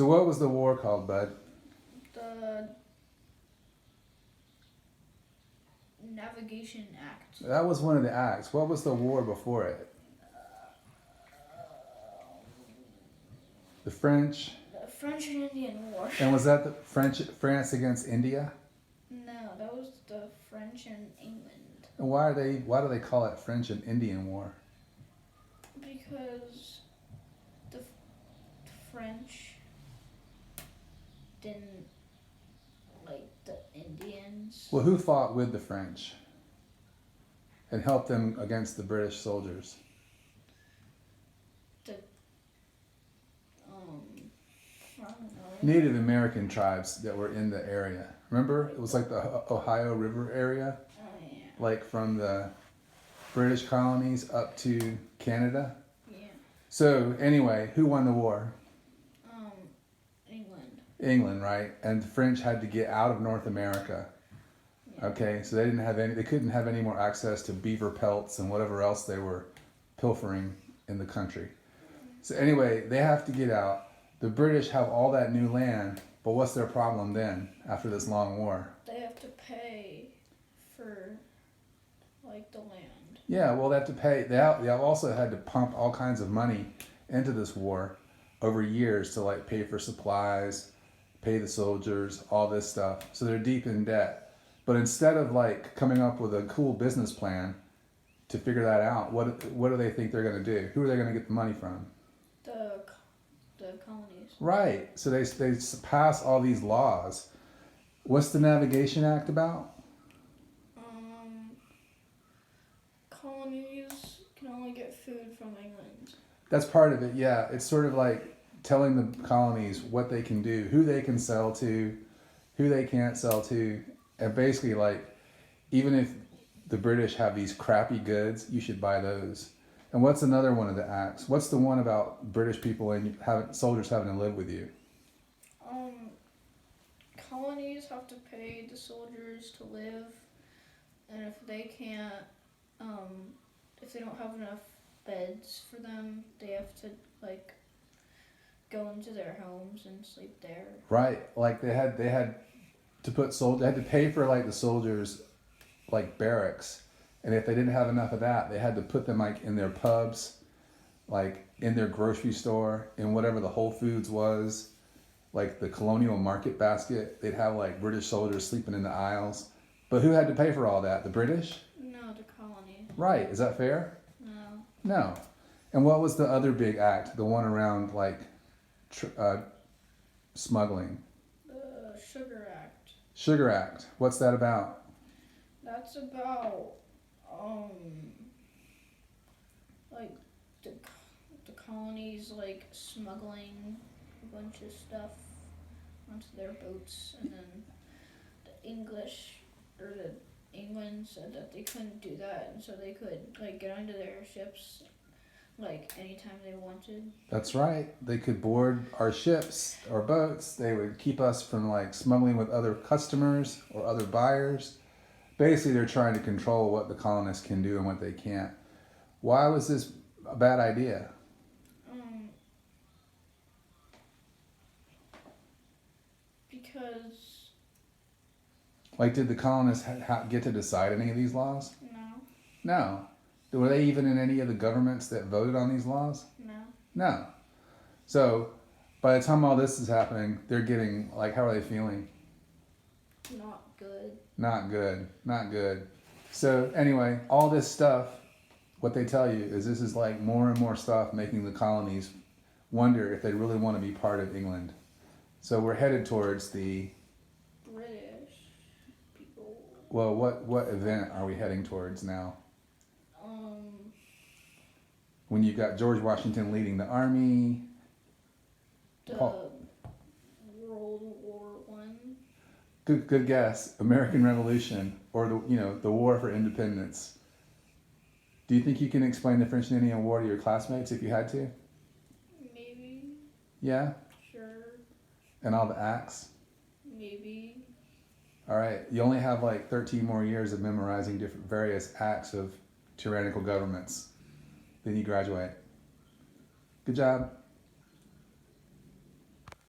So what was the war called, bud? The Navigation Act. That was one of the acts. What was the war before it? The French. The French and Indian War. And was that the France against India? No, that was the French and England. And why do they call it French and Indian War? Because the French didn't like the Indians. Well, who fought with the French and helped them against the British soldiers? The I don't know. Native American tribes that were in the area. Remember? It was like the Ohio River area, Oh yeah. like from the British colonies up to Canada. Yeah. So anyway, who won the war? England. England, right? And the French had to get out of North America. Yeah. Okay, so they couldn't have any more access to beaver pelts and whatever else they were pilfering in the country. So anyway, they have to get out. The British have all that new land, but what's their problem then after this long war? They have to pay for like the land. Yeah, well, they have to pay. They have also had to pump all kinds of money into this war over years to like pay for supplies, pay the soldiers, all this stuff. So they're deep in debt. But instead of like coming up with a cool business plan to figure that out, what do they think they're going to do? Who are they going to get the money from? The colonies. Right. So they pass all these laws. What's the Navigation Act about? Colonies can only get food from England. That's part of it, yeah. It's sort of like telling the colonies what they can do, who they can sell to, who they can't sell to, and basically like, even if the British have these crappy goods, you should buy those. And what's another one of the acts? What's the one about British people and soldiers having to live with you? Colonies have to pay the soldiers to live, and if they can't, if they don't have enough beds for them, they have to like go into their homes and sleep there. Right, like they had to they had to pay for like the soldiers, like barracks, and if they didn't have enough of that, they had to put them like in their pubs, like in their grocery store, in whatever the Whole Foods was, like the colonial market basket. They'd have like British soldiers sleeping in the aisles. But who had to pay for all that? The British? No, the colony. Right, is that fair? No. No. And what was the other big act? The one around like smuggling? The Sugar Act. Sugar Act. What's that about? That's about like the colonies like smuggling a bunch of stuff onto their boats, and then the England said that they couldn't do that, and so they could like get onto their ships like anytime they wanted. That's right. They could board our ships or boats. They would keep us from like smuggling with other customers or other buyers. Basically, they're trying to control what the colonists can do and what they can't. Why was this a bad idea? Because Like, did the colonists get to decide any of these laws? no, No. Were they even in any of the governments that voted on these laws? no. No. So, by the time all this is happening, they're getting, like, how are they feeling? Not good. Not good. Not good. So, anyway, all this stuff, what they tell you is this is like more and more stuff making the colonies wonder if they really want to be part of England. So, we're headed towards the, British people. well, what event are we heading towards now? When you've got George Washington leading the army. The Paul. World War One. Good guess. American Revolution, or the War for Independence. Do you think you can explain the French and Indian War to your classmates if you had to? Maybe. Yeah? Sure. And all the acts? Maybe. All right. You only have like 13 more years of memorizing different various acts of tyrannical governments. Then you graduate. Good job.